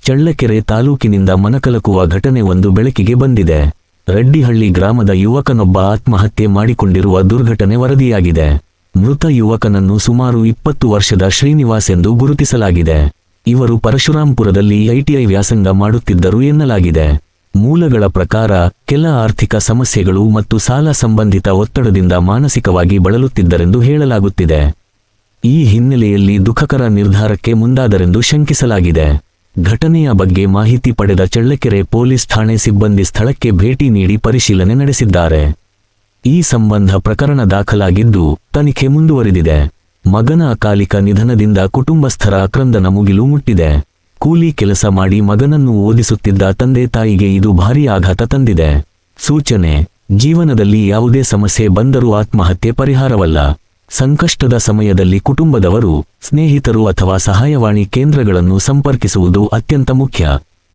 ಚಳ್ಳಕೆರೆ ತಾಲೂಕಿನಿಂದ ಮನಕಲಕುವ ಘಟನೆ ಒಂದು ಬೆಳಕಿಗೆ ಬಂದಿದೆ. ರೆಡ್ಡಿಹಳ್ಳಿ ಗ್ರಾಮದ ಯುವಕನೊಬ್ಬ ಆತ್ಮಹತ್ಯೆ ಮಾಡಿಕೊಂಡಿರುವ ದುರ್ಘಟನೆ ವರದಿಯಾಗಿದೆ. ಮೃತ ಯುವಕನನ್ನು ಸುಮಾರು 20 ವರ್ಷದ ಶ್ರೀನಿವಾಸ್ ಎಂದು ಗುರುತಿಸಲಾಗಿದೆ. ಇವರು ಪರಶುರಾಂಪುರದಲ್ಲಿ ಐಟಿಐ ವ್ಯಾಸಂಗ ಮಾಡುತ್ತಿದ್ದರು ಎನ್ನಲಾಗಿದೆ. ಮೂಲಗಳ ಪ್ರಕಾರ ಕೆಲ ಆರ್ಥಿಕ ಸಮಸ್ಯೆಗಳು ಮತ್ತು ಸಾಲ ಸಂಬಂಧಿತ ಒತ್ತಡದಿಂದ ಮಾನಸಿಕವಾಗಿ ಬಳಲುತ್ತಿದ್ದರೆಂದು ಹೇಳಲಾಗುತ್ತಿದೆ. ಈ ಹಿನ್ನೆಲೆಯಲ್ಲಿ ದುಃಖಕರ ನಿರ್ಧಾರಕ್ಕೆ ಮುಂದಾದರೆಂದು ಶಂಕಿಸಲಾಗಿದೆ. ಘಟನೆಯ ಬಗ್ಗೆ ಮಾಹಿತಿ ಪಡೆದ ಚಳ್ಳಕೆರೆ ಪೊಲೀಸ್ ಠಾಣೆ ಸಿಬ್ಬಂದಿ ಸ್ಥಳಕ್ಕೆ ಭೇಟಿ ನೀಡಿ ಪರಿಶೀಲನೆ ನಡೆಸಿದ್ದಾರೆ. ಈ ಸಂಬಂಧ ಪ್ರಕರಣ ದಾಖಲಾಗಿದ್ದು ತನಿಖೆ ಮುಂದುವರಿದಿದೆ. ಮಗನ ಅಕಾಲಿಕ ನಿಧನದಿಂದ ಕುಟುಂಬಸ್ಥರ ಆಕ್ರಂದನ ಮುಗಿಲು ಮುಟ್ಟಿದೆ. ಕೂಲಿ ಕೆಲಸ ಮಾಡಿ ಮಗನನ್ನು ಓದಿಸುತ್ತಿದ್ದ ತಂದೆ ತಾಯಿಗೆ ಇದು ಭಾರೀ ಆಘಾತ ತಂದಿದೆ. ಸೂಚನೆ: ಜೀವನದಲ್ಲಿ ಯಾವುದೇ ಸಮಸ್ಯೆ ಬಂದರೂ ಆತ್ಮಹತ್ಯೆ ಪರಿಹಾರವಲ್ಲ. ಸಂಕಷ್ಟದ ಸಮಯದಲ್ಲಿ ಕುಟುಂಬದವರು, ಸ್ನೇಹಿತರು ಅಥವಾ ಸಹಾಯವಾಣಿ ಕೇಂದ್ರಗಳನ್ನು ಸಂಪರ್ಕಿಸುವುದು ಅತ್ಯಂತ ಮುಖ್ಯ.